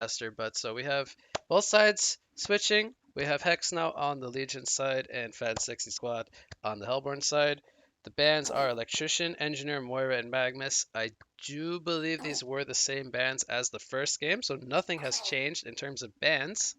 faster. But so we have both sides switching. We have Hex now on the Legion side and Fat Sexy Squad on the Hellborn side. The bands are Electrician, Engineer, Moira, and Magnus. I do believe these were the same bands as the first game, so nothing has changed in terms of bands.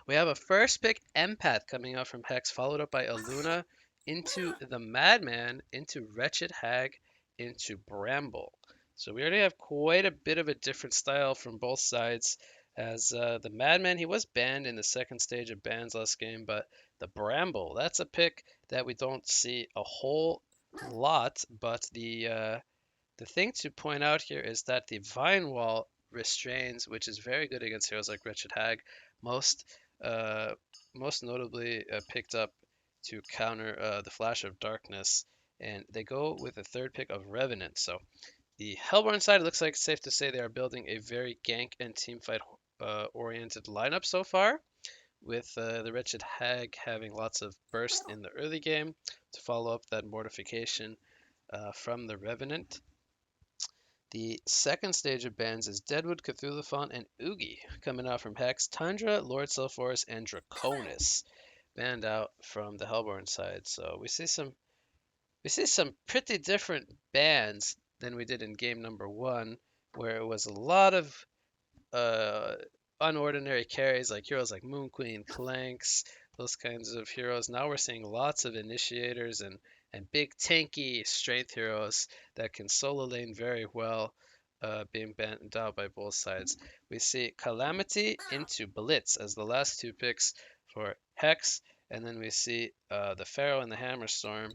We have a first pick Empath coming out from Hex, followed up by Aluna into the Madman, into Wretched Hag, into Bramble. So we already have quite a bit of a different style from both sides. As the Madman, he was banned in the second stage of bans last game, but the Bramble, that's a pick that we don't see a whole lot. But the thing to point out here is that the Vine Wall restrains, which is very good against heroes like Wretched Hag, most uh, most notably picked up to counter the Flash of Darkness, and they go with a third pick of Revenant. So the Hellborn side, it looks like it's safe to say they are building a very gank and teamfight oriented lineup so far, with the Wretched Hag having lots of burst in the early game to follow up that mortification from the Revenant. The second stage of bans is Deadwood, Cthulhuphon, and Oogie coming out from Hex, Tundra, Lord Sulphurus, and Draconis banned out from the Hellborn side. So we see some pretty different bans than we did in game number one, where it was a lot of uh, unordinary carries like heroes like Moon Queen, Clanks, those kinds of heroes. Now we're seeing lots of initiators and big tanky strength heroes that can solo lane very well, being banned out by both sides. We see Calamity into Blitz as the last two picks for Hex, and then we see the Pharaoh and the Hammerstorm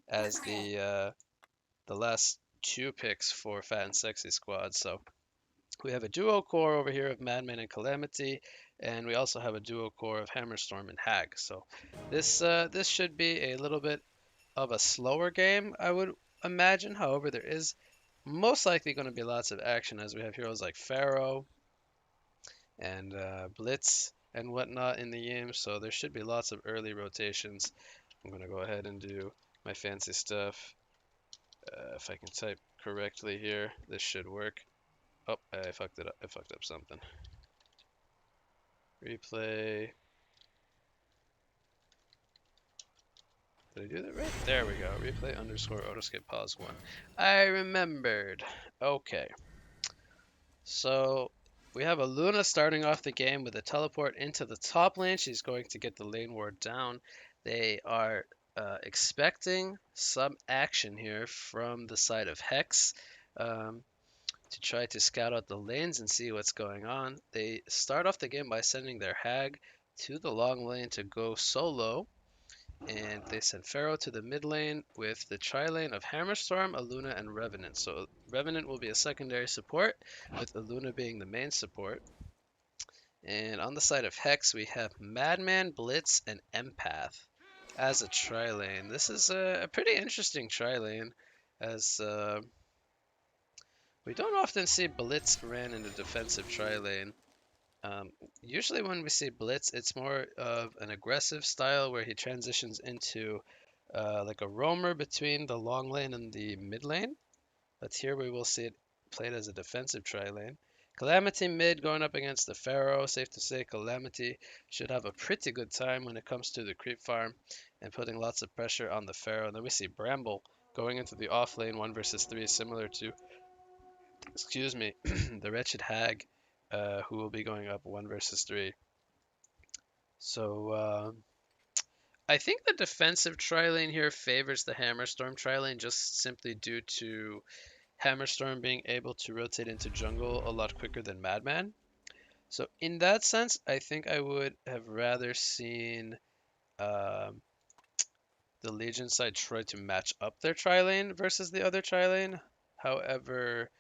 as the last two picks for Fat and Sexy Squad. So we have a duo core over here of Madman and Calamity, and we also have a duo core of Hammerstorm and Hag. So this should be a little bit of a slower game, I would imagine. However, there is most likely going to be lots of action as we have heroes like Pharaoh and Blitz and whatnot in the game. So there should be lots of early rotations. I'm going to go ahead and do my fancy stuff. If I can type correctly here, this should work. Oh, I fucked it up. I fucked up something. Replay. Did I do that right? There we go. Replay underscore autoskip pause one. I remembered. Okay. So we have a Luna starting off the game with a teleport into the top lane. She's going to get the lane ward down. They are expecting some action here from the side of Hex. To try to scout out the lanes and see what's going on. They start off the game by sending their Hag to the long lane to go solo, and they send Pharaoh to the mid lane with the tri-lane of Hammerstorm, Aluna, and Revenant. So Revenant will be a secondary support, with Aluna being the main support. And on the side of Hex, we have Madman, Blitz, and Empath as a tri-lane. This is a pretty interesting tri-lane, as we don't often see Blitz ran in a defensive tri-lane. Usually when we see Blitz, it's more of an aggressive style where he transitions into like a roamer between the long lane and the mid lane. But here we will see it played as a defensive tri-lane. Calamity mid going up against the Pharaoh. Safe to say Calamity should have a pretty good time when it comes to the creep farm and putting lots of pressure on the Pharaoh. And then we see Bramble going into the off lane 1 versus 3, similar to, excuse me, the Wretched Hag, who will be going up 1 versus 3. So I think the defensive tri-lane here favors the Hammerstorm tri-lane just simply due to Hammerstorm being able to rotate into jungle a lot quicker than Madman. So in that sense, I think I would have rather seen um the Legion side try to match up their tri-lane versus the other tri-lane. However,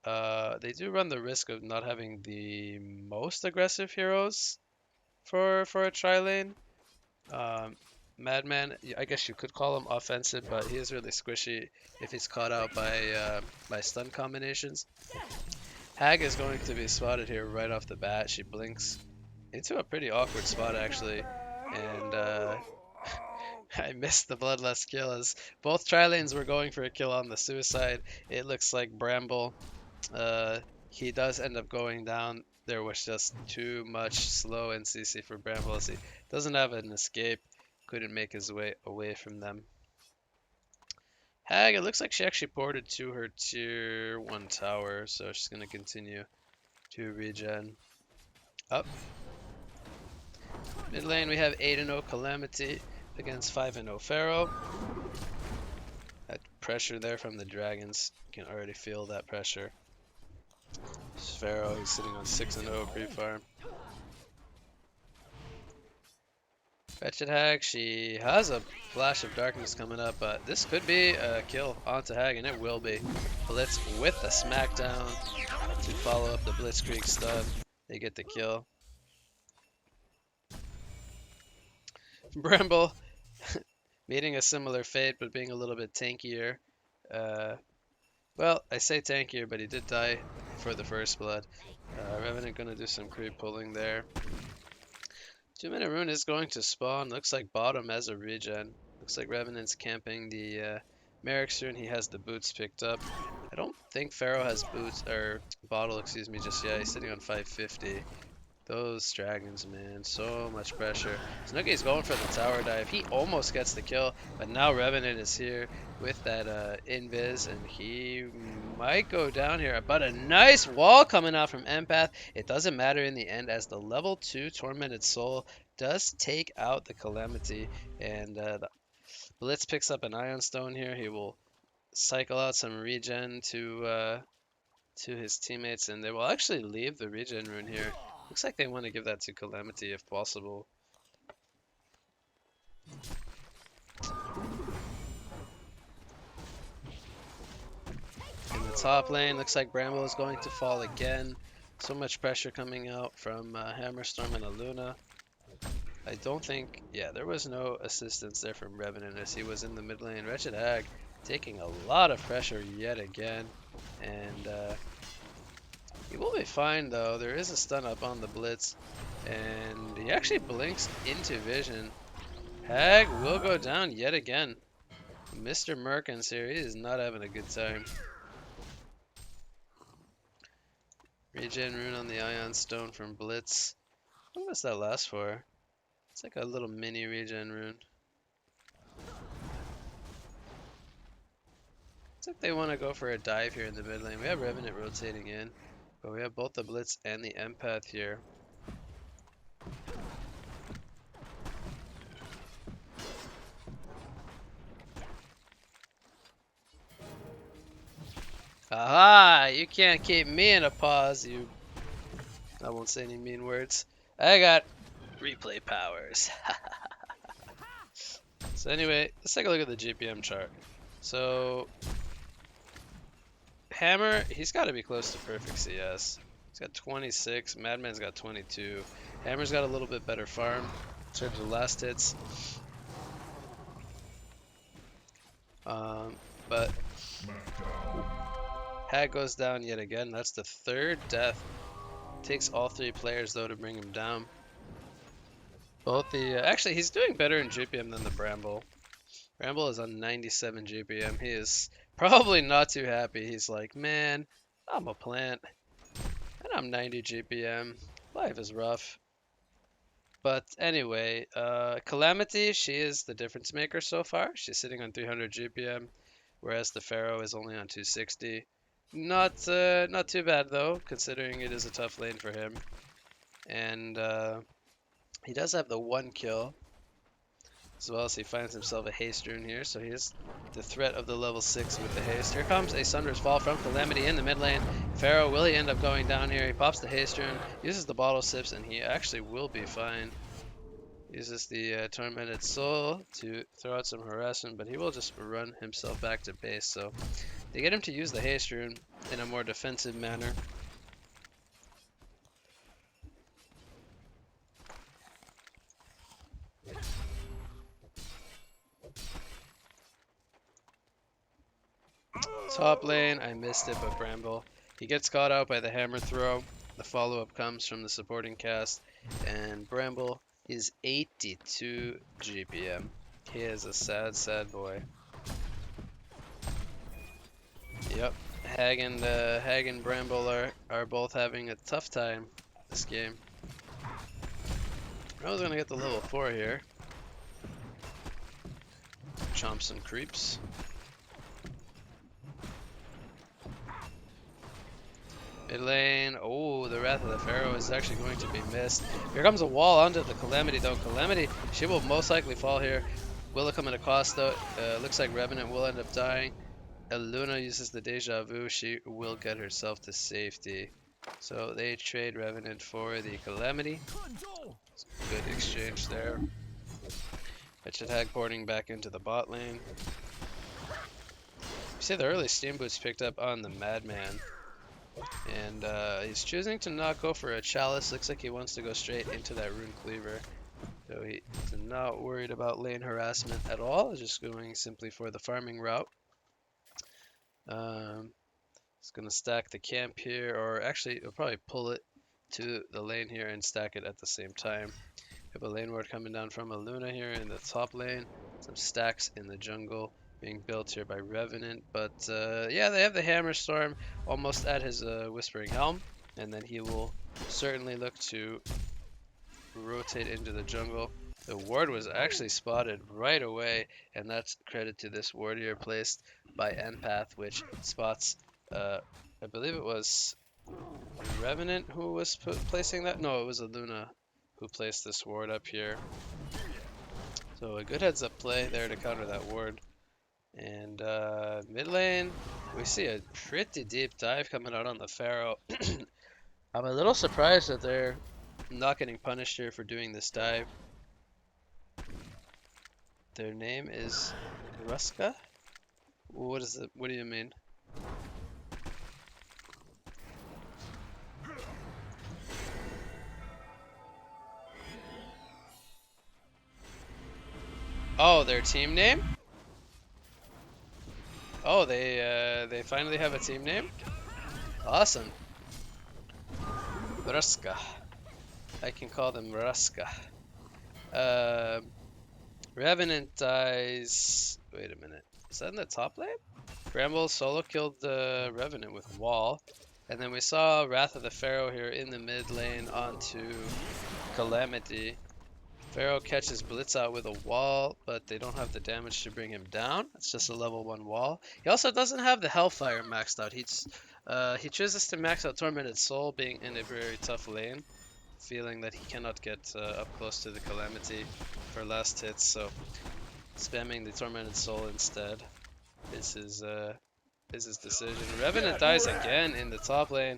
they do run the risk of not having the most aggressive heroes for a tri-lane. Um, Madman, I guess you could call him offensive, but he is really squishy if he's caught out by stun combinations. Hag is going to be spotted here right off the bat. She blinks into a pretty awkward spot actually, and I missed the bloodlust kill as both tri lanes were going for a kill on the suicide. It looks like Bramble uh, he does end up going down. There was just too much slow NCC for Bramble as he doesn't have an escape. Couldn't make his way away from them. Hag, it looks like she actually ported to her tier 1 tower, so she's going to continue to regen. Up. Mid lane, we have 8-0 Calamity against 5-0 Pharaoh. That pressure there from the dragons. You can already feel that pressure. Pharaoh, he's sitting on 6-0 pre-farm. Wretched Hag, she has a flash of darkness coming up, but this could be a kill onto Hag, and it will be. Blitz with the smackdown to follow up the Blitzkrieg stun. They get the kill. Bramble meeting a similar fate, but being a little bit tankier. Well, I say tankier, but he did die for the first blood. Revenant gonna do some creep pulling there. 2-minute rune is going to spawn. Looks like bottom has a regen. Looks like Revenant's camping the Merrick's rune. He has the boots picked up. I don't think Pharaoh has boots, or bottle, excuse me, just yet. He's sitting on 550. Those dragons, man, so much pressure. Snooky's going for the tower dive. He almost gets the kill, but now Revenant is here with that invis, and he might go down here. But a nice wall coming out from Empath. It doesn't matter in the end, as the level 2 Tormented Soul does take out the Calamity, and the Blitz picks up an Ion Stone here. He will cycle out some regen to his teammates, and they will actually leave the regen rune here. Looks like they want to give that to Calamity if possible. In the top lane, looks like Bramble is going to fall again. So much pressure coming out from Hammerstorm and Aluna. I don't think, yeah, there was no assistance there from Revenant as he was in the mid lane. Wretched Hag taking a lot of pressure yet again, and he will be fine though. There is a stun up on the Blitz, and he actually blinks into vision. Hag will go down yet again. Mr. Merkins here, he is not having a good time. Regen rune on the Ion Stone from Blitz. What does that last for? It's like a little mini regen rune. Looks like they want to go for a dive here in the mid lane. We have Revenant rotating in, but we have both the Blitz and the Empath here. Aha! You can't keep me in a pause, you... I won't say any mean words. I got replay powers. So anyway, let's take a look at the GPM chart. So Hammer, he's got to be close to perfect CS. He's got 26. Madman's got 22. Hammer's got a little bit better farm in terms of last hits. But Hag goes down yet again. That's the third death. Takes all 3 players though to bring him down. Both the actually, he's doing better in GPM than the Bramble. Bramble is on 97 GPM. He is probably not too happy. He's like, man, I'm a plant and I'm 90 GPM. Life is rough. But anyway, Calamity, she is the difference maker so far. She's sitting on 300 GPM, whereas the Pharaoh is only on 260. Not too bad though, considering it is a tough lane for him. And he does have the 1 kill, as well as he finds himself a haste rune here, so he has the threat of the level 6 with the haste. Here comes a Sunder's Fall from Calamity in the mid lane. Pharaoh, will he end up going down here? He pops the haste rune, uses the bottle sips, and he actually will be fine. Uses the Tormented Soul to throw out some harassment, but he will just run himself back to base. So they get him to use the haste rune in a more defensive manner. Top lane, I missed it, but Bramble, he gets caught out by the hammer throw. The follow-up comes from the supporting cast, and Bramble is 82 GPM. He is a sad, sad boy. Yep, Hag and Bramble are both having a tough time this game. Bramble's gonna get the level 4 here. Chomp some creeps. Mid lane, oh, the Wrath of the Pharaoh is actually going to be missed. Here comes a wall onto the Calamity though. Calamity, she will most likely fall here. Will it come at a cost though? Looks like Revenant will end up dying. Luna uses the Deja Vu, she will get herself to safety. So they trade Revenant for the Calamity. Good exchange there. Wretched Hag porting back into the bot lane. You see the early steam boots picked up on the Madman. And he's choosing to not go for a Chalice. Looks like he wants to go straight into that Rune Cleaver. So he's not worried about lane harassment at all. Just going simply for the farming route. He's going to stack the camp here. Or actually, he'll probably pull it to the lane here and stack it at the same time. We have a lane ward coming down from a Luna here in the top lane. Some stacks in the jungle being built here by Revenant, but yeah, they have the Hammer Storm almost at his Whispering Helm, and then he will certainly look to rotate into the jungle. The ward was actually spotted right away, and that's credit to this ward here placed by Empath, which spots, I believe it was Revenant who was placing that? No, it was a Luna who placed this ward up here. So a good heads up play there to counter that ward. And mid lane, we see a pretty deep dive coming out on the Pharaoh. I'm a little surprised that they're not getting punished here for doing this dive. Their name is Ruska? What is it? What do you mean? Oh, their team name? Oh, they finally have a team name? Awesome. Ruska. I can call them Ruska. Revenant dies. Wait a minute. Is that in the top lane? Bramble solo killed the Revenant with Wall. And then we saw Wrath of the Pharaoh here in the mid lane onto Calamity. Pharaoh catches Blitz out with a wall, but they don't have the damage to bring him down. It's just a level 1 wall. He also doesn't have the Hellfire maxed out. He chooses to max out Tormented Soul, being in a very tough lane, feeling that he cannot get up close to the Calamity for last hits, so spamming the Tormented Soul instead is his decision. Revenant dies again in the top lane.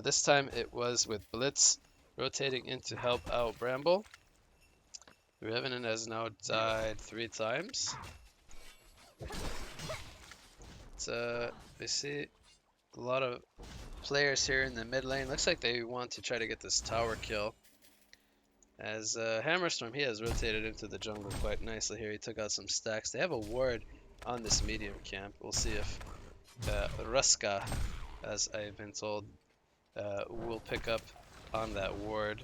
This time it was with Blitz rotating in to help out Bramble. Revenant has now died 3 times. We see a lot of players here in the mid lane. Looks like they want to try to get this tower kill. As Hammerstorm, he has rotated into the jungle quite nicely here. He took out some stacks. They have a ward on this medium camp. We'll see if Ruska, as I've been told, will pick up on that ward.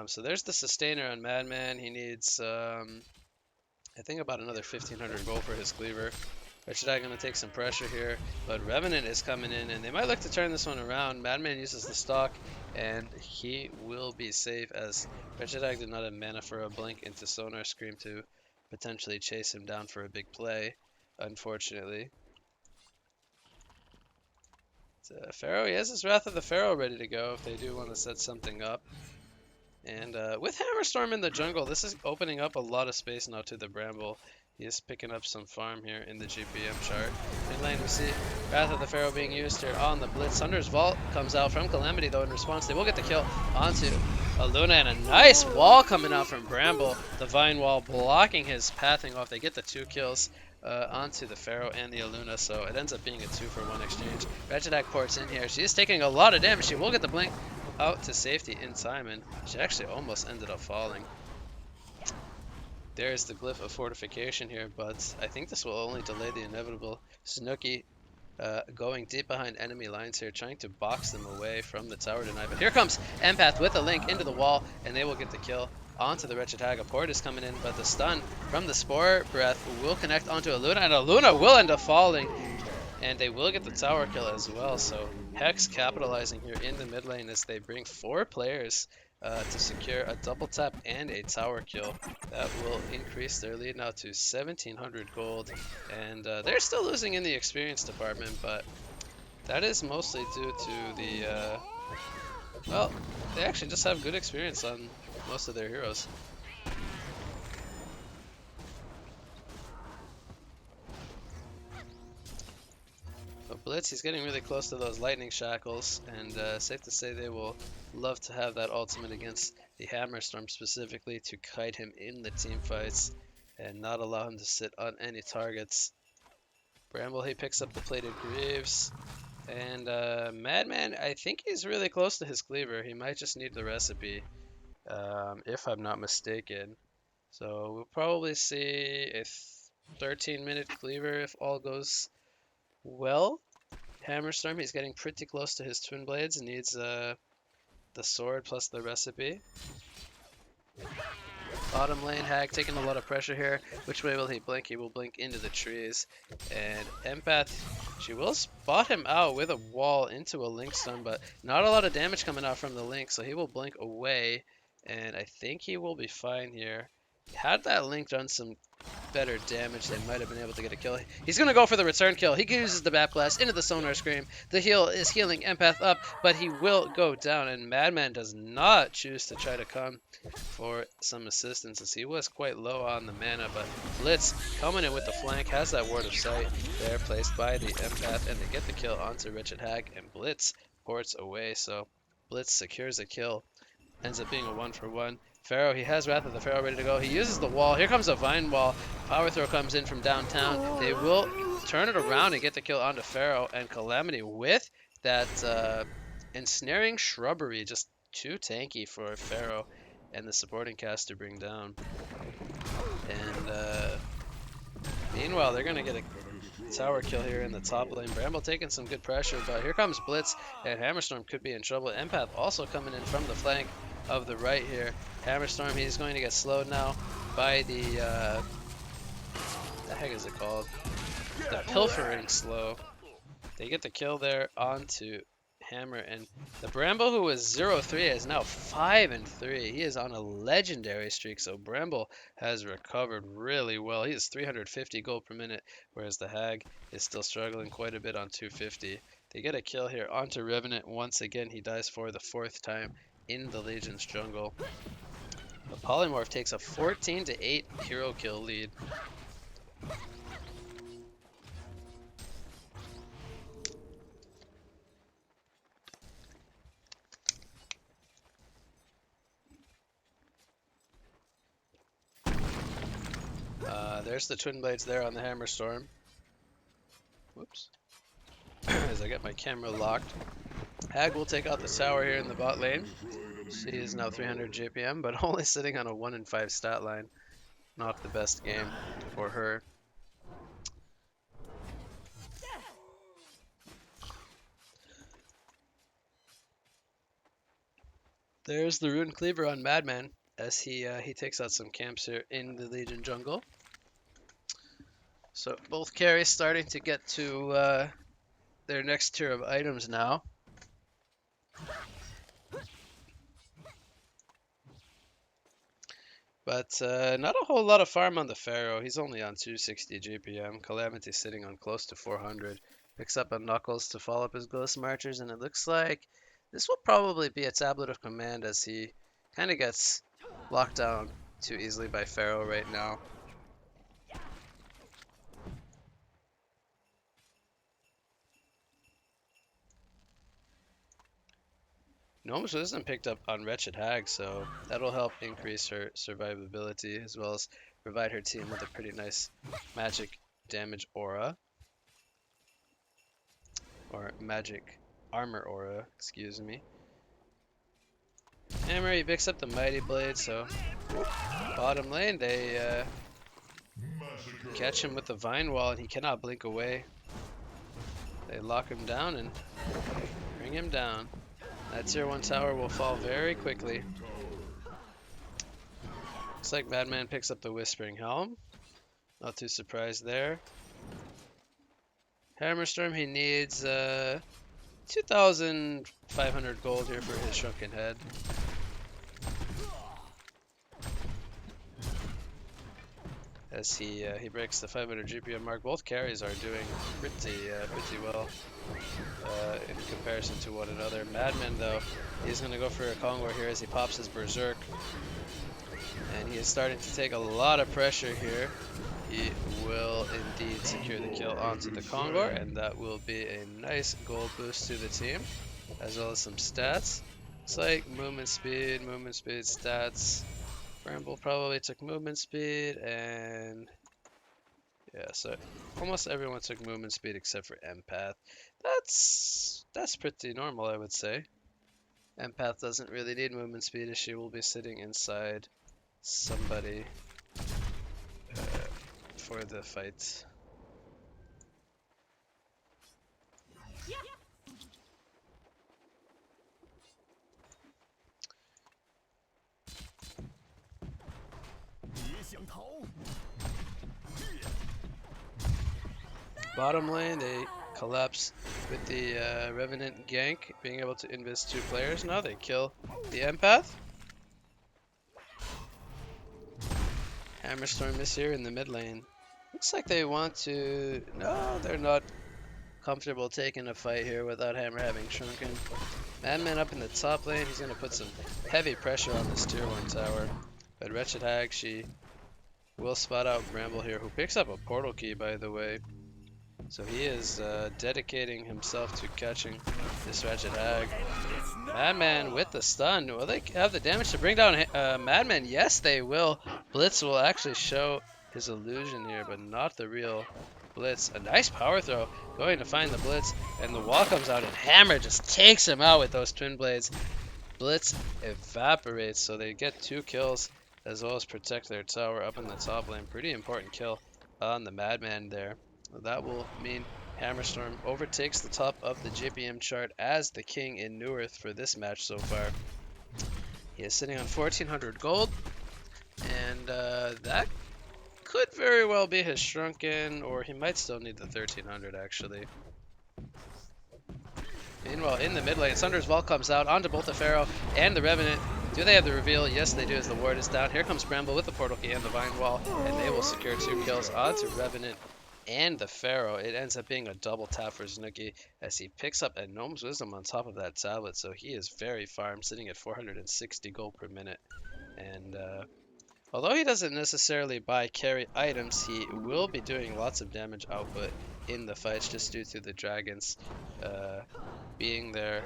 So there's the sustainer on Madman. He needs, I think, about another 1500 gold for his cleaver. Wretched Hag going to take some pressure here, but Revenant is coming in, and they might look to turn this one around. Madman uses the stock, and he will be safe, as Wretched Hag did not have mana for a blink into Sonar Scream to potentially chase him down for a big play, unfortunately. Pharaoh, he has his Wrath of the Pharaoh ready to go if they do want to set something up. And with Hammerstorm in the jungle, this is opening up a lot of space now to the Bramble. He is picking up some farm here in the GPM chart. In lane, we see Wrath of the Pharaoh being used here on the Blitz. Thunder's Vault comes out from Calamity, though, in response. They will get the kill onto a Luna, and a nice wall coming out from Bramble. The Vine Wall blocking his pathing off. They get the 2 kills onto the Pharaoh and the Aluna, so it ends up being a 2-for-1 exchange. Wretched Hag ports in here. She is taking a lot of damage. She will get the blink out to safety in time, and she actually almost ended up falling. There's the glyph of fortification here, but I think this will only delay the inevitable. Snooki going deep behind enemy lines here, trying to box them away from the tower deny. But here comes Empath with a link into the wall, and they will get the kill onto the Wretched Hag. A port is coming in, but the stun from the Spore Breath will connect onto a Luna, and a Luna will end up falling. And they will get the tower kill as well. So Hex capitalizing here in the mid lane as they bring 4 players to secure a double tap and a tower kill. That will increase their lead now to 1,700 gold. And they're still losing in the experience department, but that is mostly due to the, well, they actually just have good experience on most of their heroes. But Blitz, he's getting really close to those lightning shackles, and safe to say they will love to have that ultimate against the Hammer Storm specifically to kite him in the team fights and not allow him to sit on any targets. Bramble, he picks up the plated greaves, and Madman, I think he's really close to his cleaver. He might just need the recipe, if I'm not mistaken. So we'll probably see a 13-minute cleaver if all goes well. Hammerstorm, he's getting pretty close to his twin blades and needs the sword plus the recipe. Bottom lane, Hag taking a lot of pressure here. Which way will he blink? He will blink into the trees. And Empath, she will spot him out with a wall into a Link stun, but not a lot of damage coming out from the Link, so he will blink away. And I think he will be fine here. Had that Link done some better damage, they might have been able to get a kill. He's going to go for the return kill. He uses the Bat Blast into the Sonar Scream. The heal is healing Empath up, but he will go down, and Madman does not choose to try to come for some assistance as he was quite low on the mana, but Blitz coming in with the flank, has that Ward of Sight there placed by the Empath, and they get the kill onto Wretched Hag, and Blitz ports away, so Blitz secures a kill. Ends up being a 1-for-1. Pharaoh, he has Wrath of the Pharaoh ready to go. He uses the wall. Here comes a Vine Wall. Power Throw comes in from downtown. They will turn it around and get the kill onto Pharaoh, and Calamity with that Ensnaring Shrubbery. Just too tanky for Pharaoh and the supporting cast to bring down. And meanwhile, they're going to get a tower kill here in the top lane. Bramble taking some good pressure, but here comes Blitz, and Hammerstorm could be in trouble. Empath also coming in from the flank of the right here. Hammerstorm, he's going to get slowed now by the heck is it called? The Pilfering Slow. They get the kill there onto Hammer, and the Bramble, who was 0-3, is now 5-3. He is on a legendary streak, so Bramble has recovered really well. He is 350 gold per minute, whereas the Hag is still struggling quite a bit on 250. They get a kill here onto Revenant. Once again, he dies for the 4th time in the Legion's jungle. The Polymorph takes a 14-8 hero kill lead. There's the Twin Blades there on the Hammerstorm. Whoops. As I get my camera locked. Hag will take out the tower here in the bot lane. She is now 300 JPM, but only sitting on a 1-5 stat line. Not the best game for her. There's the Rune Cleaver on Madman as he takes out some camps here in the Legion jungle. So both carries starting to get to their next tier of items now. But not a whole lot of farm on the Pharaoh. He's only on 260 GPM. Calamity sitting on close to 400. Picks up a Knuckles to follow up his Ghost Marchers, and it looks like this will probably be a Tablet of Command as he kind of gets locked down too easily by Pharaoh right now. Gnomes isn't picked up on Wretched Hag, so that'll help increase her survivability as well as provide her team with a pretty nice magic damage aura. Or magic armor aura, excuse me. Hammer, he picks up the Mighty Blade, so bottom lane, they catch him with the Vine Wall and he cannot blink away. They lock him down and bring him down. That tier 1 tower will fall very quickly. Looks like Madman picks up the Whispering Helm. Not too surprised there. Hammerstorm, he needs 2,500 gold here for his Shrunken Head. As he breaks the 500 GPM mark. Both carries are doing pretty well in comparison to one another. Madman, though, he's going to go for a Congo here as he pops his Berserk. And he is starting to take a lot of pressure here. He will indeed secure the kill onto the Kongor, and that will be a nice gold boost to the team, as well as some stats. It's like movement speed, stats. Bramble probably took movement speed, and yeah, so almost everyone took movement speed except for Empath. That's pretty normal, I would say. Empath doesn't really need movement speed as she will be sitting inside somebody for the fight. Bottom lane, they collapse with the Revenant gank, being able to invis 2 players. Now they kill the Empath. Hammerstorm is here in the mid lane. Looks like they want to... No, they're not comfortable taking a fight here without Hammer having shrunken. Madman up in the top lane, he's going to put some heavy pressure on this tier 1 tower. But Wretched Hag, she will spot out Bramble here, who picks up a portal key, by the way. So he is dedicating himself to catching this Wretched Hag. Madman with the stun. Will they have the damage to bring down Madman? Yes, they will. Blitz will actually show his illusion here, but not the real Blitz. A nice power throw. Going to find the Blitz, and the wall comes out, and Hammer just takes him out with those twin blades. Blitz evaporates, so they get 2 kills, as well as protect their tower up in the top lane. Pretty important kill on the Madman there. That will mean Hammerstorm overtakes the top of the JPM chart as the king in Neworth for this match so far. He is sitting on 1,400 gold, and that could very well be his shrunken, or he might still need the 1,300 actually. Meanwhile, in the mid lane, Sunder's Vault comes out onto both the Pharaoh and the Revenant. Do they have the reveal? Yes, they do, as the ward is down. Here comes Bramble with the Portal Key and the Vine Wall, and they will secure 2 kills onto Revenant and the Pharaoh. It ends up being a double tap for Snooki as he picks up a Gnome's Wisdom on top of that tablet, so he is very farmed, sitting at 460 gold per minute. And although he doesn't necessarily buy carry items, he will be doing lots of damage output in the fights just due to the dragons being there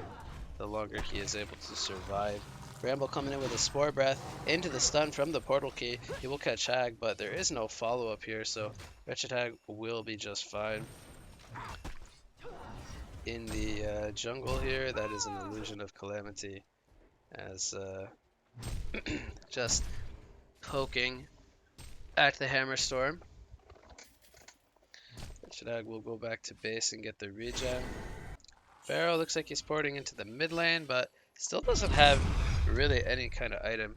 the longer he is able to survive. Bramble coming in with a Spore Breath into the stun from the Portal Key. He will catch Hag, but there is no follow-up here, so Wretched Hag will be just fine. In the jungle here, that is an illusion of Calamity, as just poking at the Hammerstorm. Wretched Hag will go back to base and get the regen. Pharaoh looks like he's porting into the mid lane, but still doesn't have really any kind of item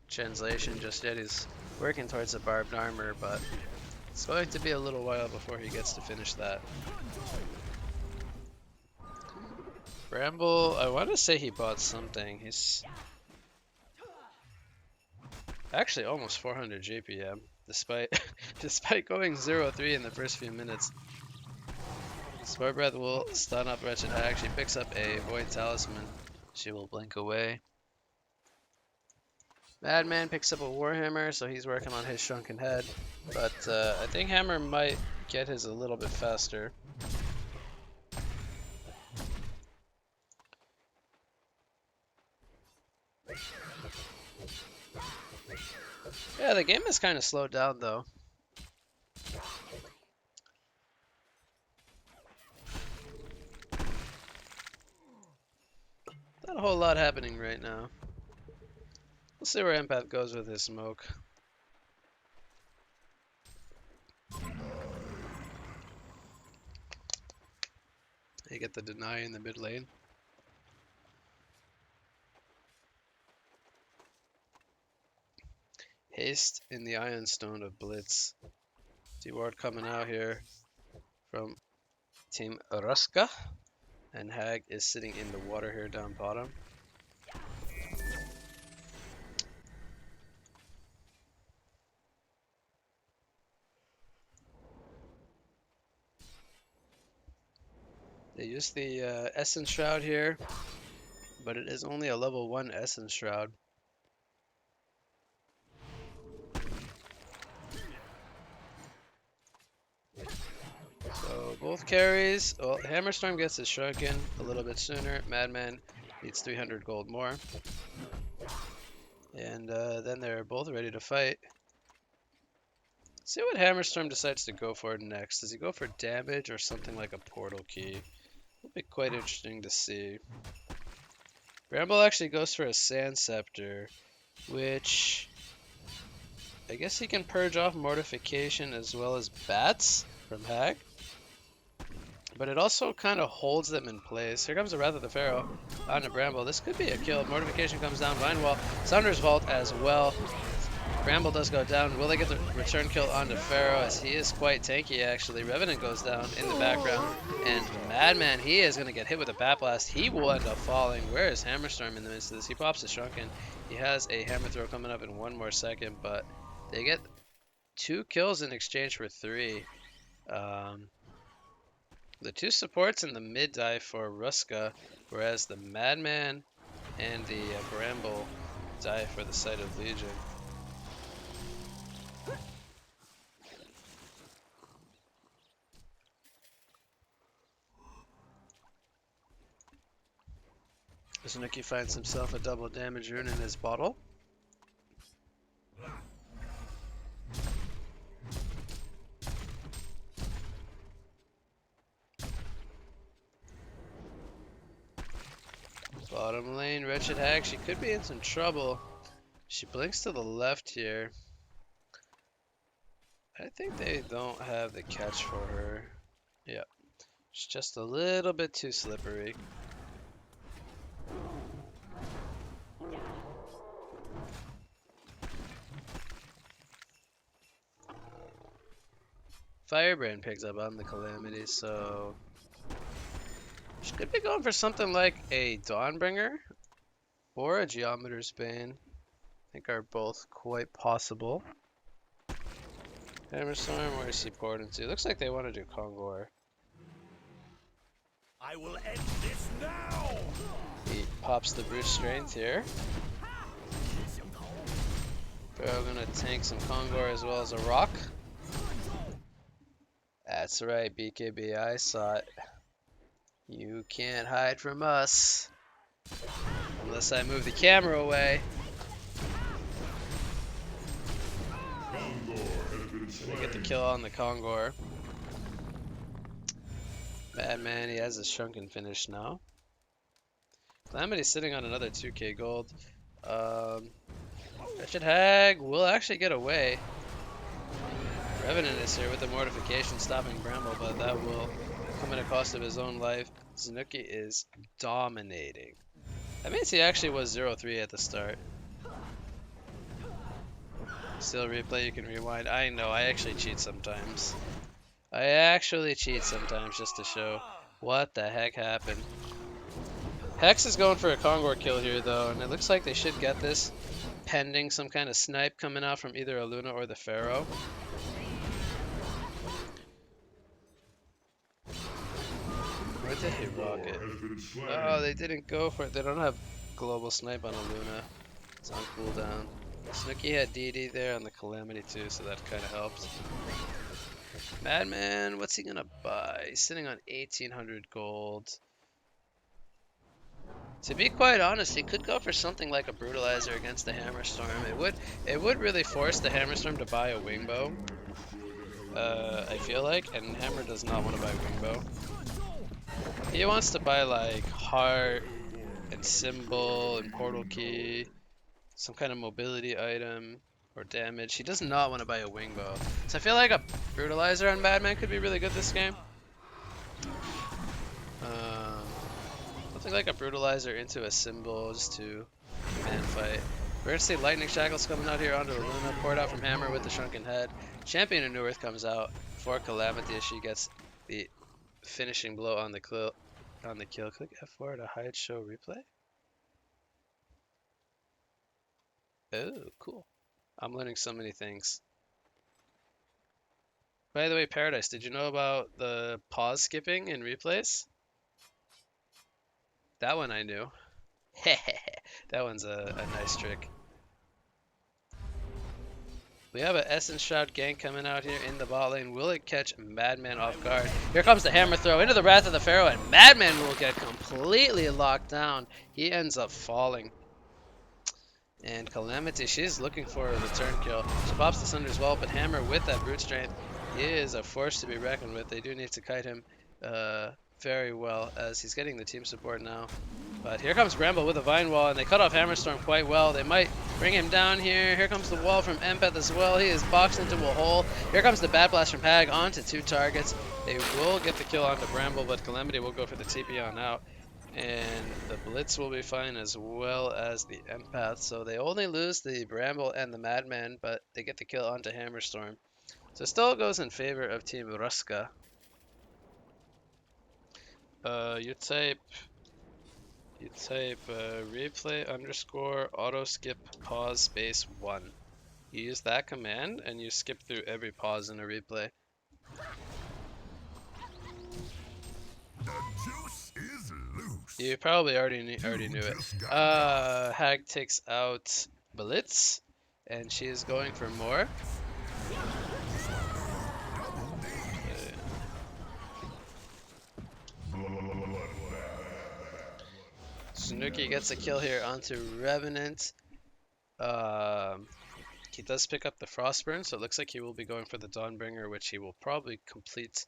translation just yet. He's working towards the barbed armor, but it's going to be a little while before he gets to finish that. Bramble, I want to say he bought something. He's actually almost 400 JPM, despite going 0-3 in the first few minutes. Spore Breath will stun up Wretched Hag. She picks up a Void Talisman. She will blink away. Madman picks up a Warhammer, so he's working on his Shrunken Head. But I think Hammer might get his a little bit faster. Yeah, the game is kind of slowed down though. Not a whole lot happening right now. We'll see where Empath goes with his smoke. They get the deny in the mid lane. Haste in the Iron Stone of Blitz. D-Ward coming out here from Team Ruska. And Hag is sitting in the water here down bottom. They use the Essence Shroud here, but it is only a level 1 Essence Shroud. So both carries, well, Hammerstorm gets his Shrunken a little bit sooner. Madman needs 300 gold more. And then they're both ready to fight. Let's see what Hammerstorm decides to go for next. Does he go for damage or something like a portal key? It'll be quite interesting to see. Bramble actually goes for a Sand Scepter, which I guess he can purge off Mortification as well as Bats from Hag. But it also kind of holds them in place. Here comes the Wrath of the Pharaoh onto Bramble. This could be a kill. Mortification comes down. Vine Wall. Sounders Vault as well. Bramble does go down. Will they get the return kill onto Pharaoh, as he is quite tanky actually. Revenant goes down in the background. And Madman, he is going to get hit with a Bat Blast. He will end up falling. Where is Hammerstorm in the midst of this? He pops a Shrunken. He has a Hammer Throw coming up in 1 more second, but they get 2 kills in exchange for 3. The 2 supports in the mid die for Ruska, whereas the Madman and the Bramble die for the side of Legion. Zanuki finds himself a double damage rune in his bottle. Bottom lane, Wretched Hag, she could be in some trouble. She blinks to the left here. I think they don't have the catch for her. Yep. She's just a little bit too slippery. Firebrand picks up on the Calamity, so she could be going for something like a Dawnbringer or a Geometer's Bane. I think are both quite possible. Hammerstorm, where is he poured into? Looks like they want to do Kongor. I will end this now. He pops the Brute Strength here. Pharaoh gonna tank some Kongor as well as a rock. That's right, BKB, I saw it. You can't hide from us. Unless I move the camera away. Gonna get the kill on the Kongor. Madman, he has his Shrunken finish now. Calamity's sitting on another 2k gold. Wretched Hag will actually get away. Revenant is here with the Mortification stopping Bramble, but that will come at a cost of his own life. Zanuki is dominating. That means he actually was 0-3 at the start. Still replay, you can rewind. I know, I actually cheat sometimes. I actually cheat sometimes just to show what the heck happened. Hex is going for a Kongor kill here though, and it looks like they should get this pending some kind of snipe coming out from either a Luna or the Pharaoh. Where did he rocket? Oh, they didn't go for it. They don't have global snipe on a Luna. It's on cooldown. Snooki had DD there on the Calamity too, so that kind of helped. Madman, what's he gonna buy? He's sitting on 1800 gold. To be quite honest, he could go for something like a Brutalizer against the Hammerstorm. It would really force the Hammerstorm to buy a Wingbow. I feel like, and Hammer does not want to buy Wingbow. He wants to buy like Heart and Symbol and Portal Key, some kind of mobility item or damage. He does not want to buy a Wingbow. So I feel like a Brutalizer on Madman could be really good this game. Something like a Brutalizer into a Symbol just to man fight. We're gonna see Lightning Shackles coming out here onto the Luna, poured out from Hammer with the Shrunken Head. Champion of New Earth comes out for Calamity as she gets the finishing blow on the kill. Click F4 to hide show replay. Oh, cool. I'm learning so many things. By the way, Paradise, did you know about the pause skipping in replays? That one I knew. That one's a nice trick. We have an Essence Shroud gank coming out here in the bot lane. Will it catch Madman off guard? Here comes the hammer throw into the Wrath of the Pharaoh, and Madman will get completely locked down. He ends up falling. And Calamity, she's looking for a return kill. She pops the Sunder as well, but Hammer with that brute strength, he is a force to be reckoned with. They do need to kite him very well as he's getting the team support now. But here comes Bramble with a Vine Wall, and they cut off Hammerstorm quite well. They might bring him down here. Here comes the wall from Empath as well. He is boxed into a hole. Here comes the Bat Blast from Hag onto 2 targets. They will get the kill onto Bramble, but Calamity will go for the TP on out. And the Blitz will be fine as well as the Empath. So they only lose the Bramble and the Madman, but they get the kill onto Hammerstorm. So still goes in favor of Team Ruska. You type replay underscore auto skip pause space 1. You use that command and you skip through every pause in a replay. The juice is loose. You probably already knew it. Hag takes out Blitz, and she is going for more. Snooki gets a kill here onto Revenant. He does pick up the Frostburn, so it looks like he will be going for the Dawnbringer, which he will probably complete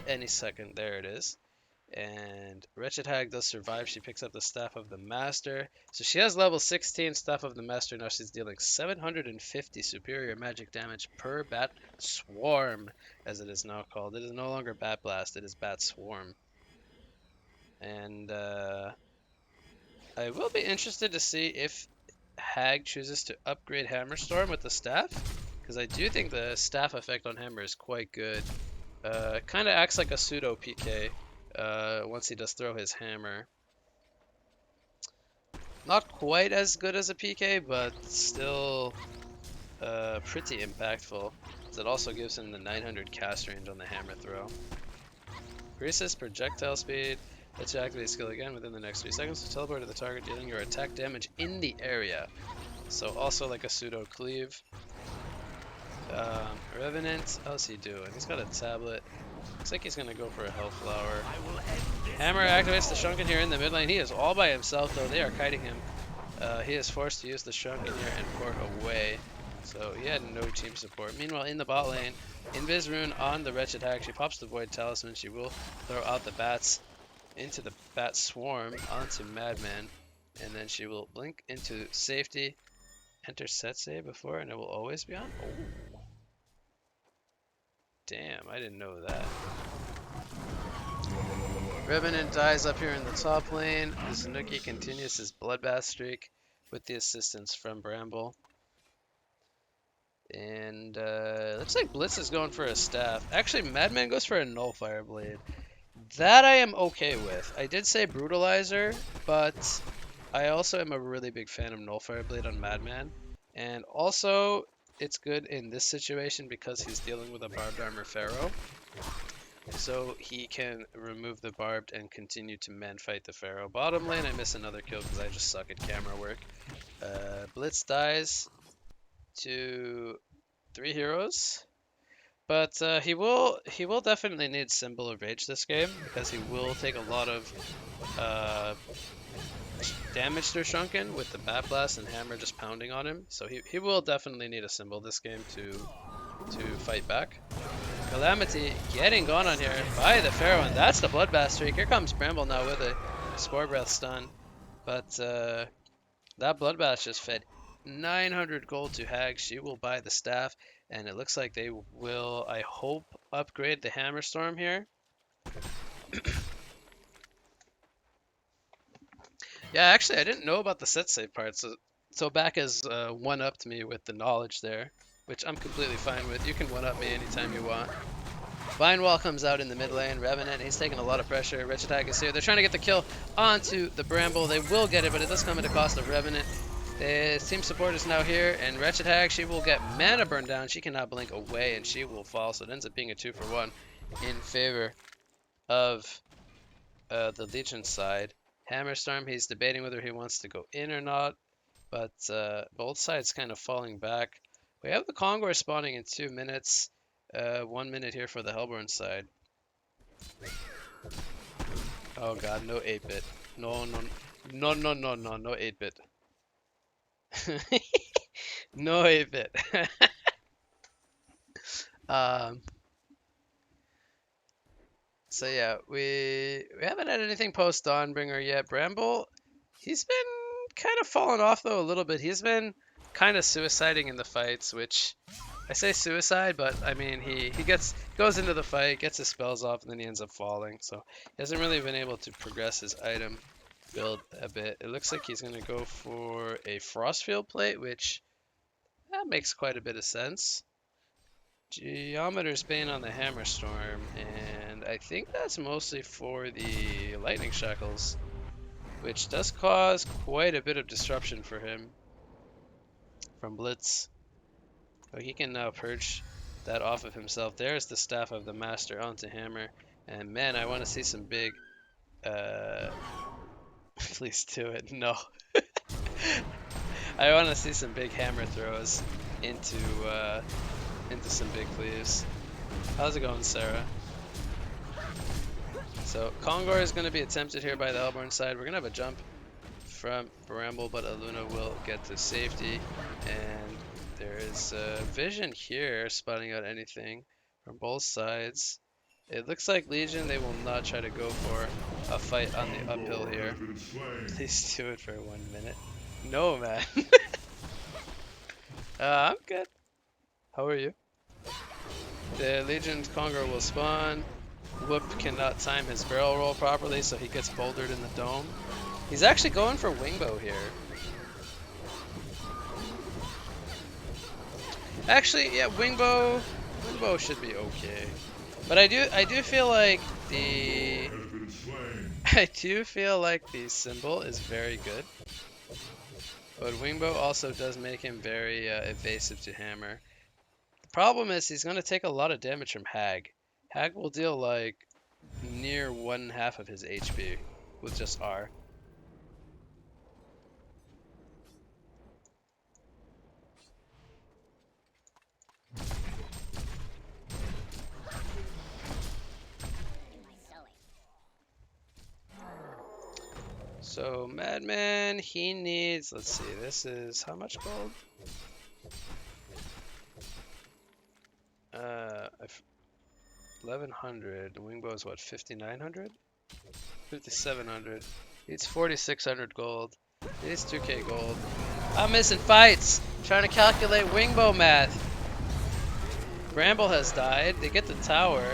any second. There it is. And Wretched Hag does survive. She picks up the Staff of the Master. So she has level 16 Staff of the Master. Now she's dealing 750 superior magic damage per Bat Swarm, as it is now called. It is no longer Bat Blast, it is Bat Swarm. And I will be interested to see if Hag chooses to upgrade Hammerstorm with the staff, because I do think the staff effect on Hammer is quite good. Kind of acts like a pseudo PK once he does throw his hammer. Not quite as good as a PK, but still pretty impactful, because it also gives him the 900 cast range on the hammer throw. Increases projectile speed. Let's activate skill again within the next 3 seconds to teleport to the target, dealing your attack damage in the area. So also like a pseudo cleave. Revenant, how's he doing? He's got a tablet. Looks like he's gonna go for a Hellflower. Hammer activates the Shrunken here in the mid lane. He is all by himself though. They are kiting him. He is forced to use the Shrunken here and port away. So he had no team support. Meanwhile, in the bot lane, Invis Rune on the Wretched Hag. She pops the Void Talisman. She will throw out the bats into the Bat Swarm onto Madman. And then she will blink into safety. Enter set save before, and it will always be on. Oh. Damn, I didn't know that. Revenant dies up here in the top lane. Zanuki continues his bloodbath streak with the assistance from Bramble. And looks like Blitz is going for a staff. Actually, Madman goes for a Nullfire Blade. That I am okay with. I did say Brutalizer, but I also am a really big fan of Nullfire Blade on Madman. And also, it's good in this situation because he's dealing with a Barbed Armor Pharaoh. So he can remove the Barbed and continue to man-fight the Pharaoh. Bottom lane, I miss another kill because I just suck at camera work. Blitz dies to 3 heroes. But he will definitely need Symbol of Rage this game, because he will take a lot of damage through Shrunken with the Bat Blast and Hammer just pounding on him. So he will definitely need a Symbol this game to fight back. Calamity getting gone on here by the Pharaoh, and that's the Bloodbath streak. Here comes Bramble now with a Spore Breath stun. But that Bloodbath just fed 900 gold to Hag. She will buy the staff, and it looks like they will, I hope, upgrade the Hammerstorm here. Yeah, actually, I didn't know about the set save part, so So back has one-upped me with the knowledge there, which I'm completely fine with. You can one-up me anytime you want. Vine Wall comes out in the mid lane. Revenant, he's taking a lot of pressure. Wretched Hag is here. They're trying to get the kill onto the Bramble. They will get it, but it does come at the cost of Revenant. The team support is now here, and Wretched Hag, she will get mana burned down. She cannot blink away, and she will fall. So it ends up being a 2-for-1 in favor of the Legion side. Hammerstorm, he's debating whether he wants to go in or not, but both sides kind of falling back. We have the Kongor spawning in 2 minutes. 1 minute here for the Hellborn side. Oh god, no 8-bit. No, no, no, no, no, no, no 8-bit. No 8-bit. um, so yeah, we haven't had anything post Dawnbringer yet. Bramble, he's been kind of falling off though a little bit. He's been kind of suiciding in the fights, which I say suicide, but I mean he goes into the fight, gets his spells off, and then he ends up falling. So he hasn't really been able to progress his item build a bit. It looks like he's gonna go for a Frostfield plate, which that makes quite a bit of sense. Geometer's Bane on the Hammerstorm, and I think that's mostly for the Lightning Shackles, which does cause quite a bit of disruption for him from Blitz. But he can now purge that off of himself. There's the Staff of the Master onto Hammer, and man, I want to see some big, please do it, no. I want to see some big hammer throws into some big cleaves. How's it going, Sarah? So Kongor is going to be attempted here by the Hellborn side. We're going to have a jump from Bramble, but Aluna will get to safety. And there is Vision here spotting out anything from both sides. It looks like Legion, they will not try to go for a fight on the uphill here. Please do it for 1 minute. No, man. I'm good. How are you? The Legion's Kongor will spawn. Whoop cannot time his barrel roll properly, so he gets bouldered in the dome. He's actually going for Wingbow here. Actually, yeah, Wingbow should be okay. But I do feel like the symbol is very good. But Wingbow also does make him very evasive to hammer. The problem is he's going to take a lot of damage from Hag. Hag will deal like near 1/2 of his HP with just R. So Madman, he needs, let's see, this is how much gold? 1100. Wingbow is what, 5900? 5700. Needs 4600 gold. Needs 2k gold. I'm missing fights. Trying to calculate Wingbow math. Bramble has died. They get the tower.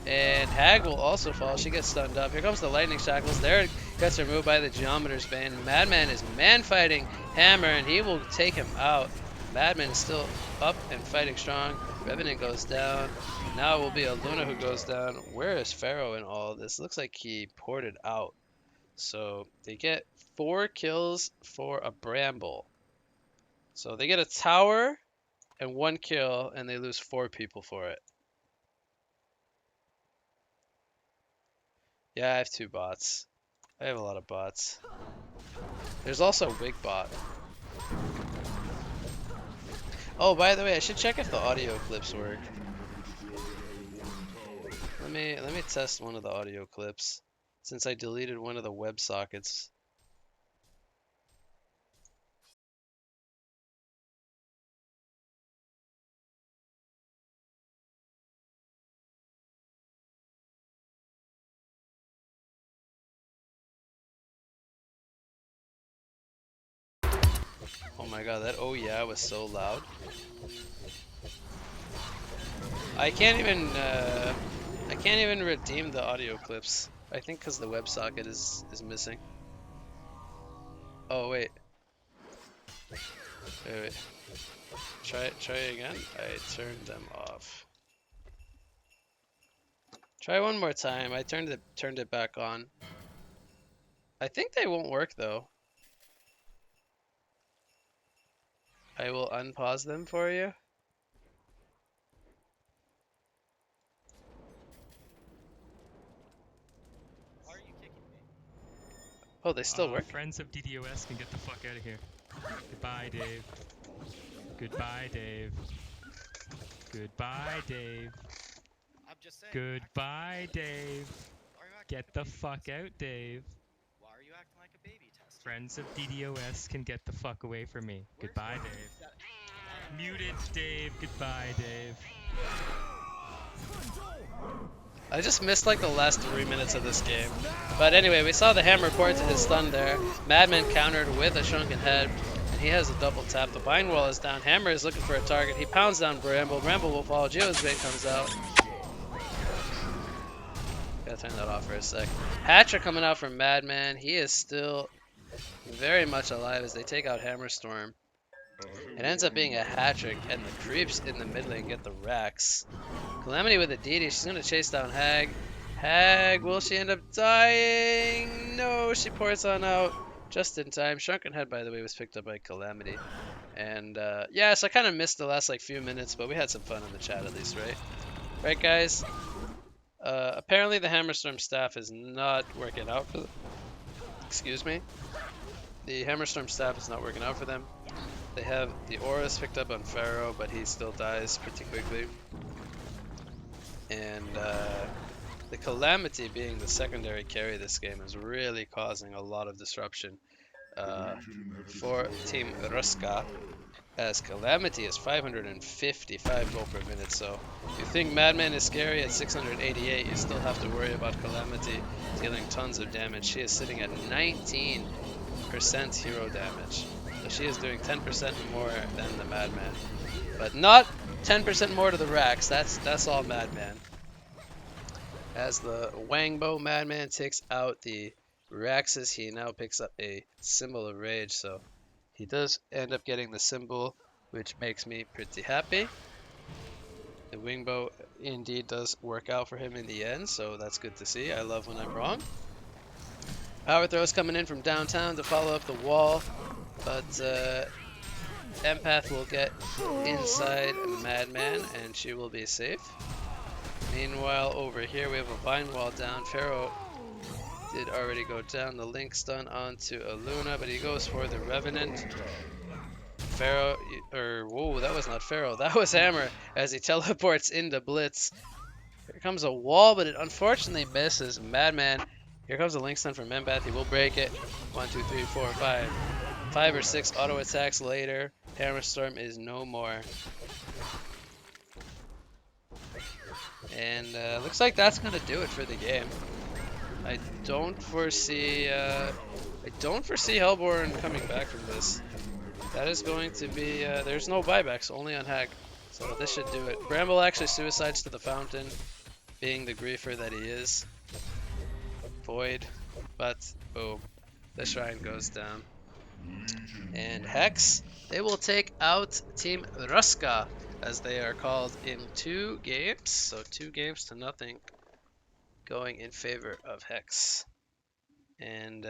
And Hag will also fall. She gets stunned up. Here comes the Lightning Shackles. There it gets removed by the Geometer's Bane. Madman is man-fighting Hammer, and he will take him out. Madman is still up and fighting strong. Revenant goes down. Now it will be a Luna who goes down. Where is Pharaoh in all of this? Looks like he ported out. So they get 4 kills for a Bramble. So they get a tower and 1 kill, and they lose 4 people for it. Yeah, I have 2 bots. I have a lot of bots. There's also a Wig bot. Oh, by the way, I should check if the audio clips work. Let me test one of the audio clips since I deleted one of the web sockets. Oh my god, that oh yeah was so loud. I can't even redeem the audio clips. I think because the WebSocket is missing. Oh wait. Wait, wait. Try again. I turned them off. Try one more time. I turned it back on. I think they won't work though. I will unpause them for you. Why are you kicking me? Oh, they still work? Friends of DDoS can get the fuck out of here. Goodbye, Dave. Goodbye, Dave. Goodbye, Dave. I'm just saying. Goodbye, Dave. Why are you acting Get like a the baby fuck tester? out, Dave. Why are you acting like a baby tester? Friends of DDoS can get the fuck away from me. Where's Goodbye, your- Dave. that- Muted, Dave. Goodbye, Dave. I just missed like the last 3 minutes of this game. But anyway, we saw the hammer port to his stun there. Madman countered with a shrunken head, and he has a double tap. The bind wall is down. Hammer is looking for a target. He pounds down Bramble. Bramble will fall. Geo's bait comes out. Gotta turn that off for a sec. Hatcher coming out from Madman. He is still very much alive as they take out Hammerstorm. It ends up being a hat trick, and the creeps in the mid lane get the racks. Calamity with a DD. She's going to chase down Hag. Hag, will she end up dying? No, she pours on out just in time. Shrunken Head, by the way, was picked up by Calamity. And yeah, so I kind of missed the last like few minutes, but we had some fun in the chat at least, right? Right, guys? Apparently the Hammerstorm staff is not working out for them. Excuse me. The Hammerstorm staff is not working out for them. They have the Auras picked up on Pharaoh, but he still dies pretty quickly. And the Calamity being the secondary carry this game is really causing a lot of disruption for Team Ruska, as Calamity is 555 gold per minute. So if you think Madman is scary at 688, you still have to worry about Calamity dealing tons of damage. She is sitting at 19% hero damage. So she is doing 10% more than the Madman. But not 10% more to the racks. That's all Madman. As the Wangbo Madman takes out the Raxes, he now picks up a Symbol of Rage. So he does end up getting the symbol, which makes me pretty happy. The Wingbow indeed does work out for him in the end, so that's good to see. I love when I'm wrong. Power throws coming in from downtown to follow up the wall, but Empath will get inside Madman and she will be safe. Meanwhile, over here we have a vine wall down. Pharaoh did already go down. The link stun onto Aluna, but he goes for the Revenant. Pharaoh, or whoa, that was not Pharaoh, that was Hammer as he teleports into Blitz. Here comes a wall, but it unfortunately misses. Madman. Here comes a link stun from Empath. He will break it. 1, 2, 3, 4, 5. 5 or 6 auto attacks later. Hammerstorm is no more. And looks like that's gonna do it for the game. I don't foresee Hellborn coming back from this. That is going to be there's no buybacks, only on Hag. So this should do it. Bramble actually suicides to the fountain, being the griefer that he is. Void, but boom, the shrine goes down. And Hex, they will take out Team Ruska, as they are called, in 2 games. So 2 games to nothing, going in favor of Hex. And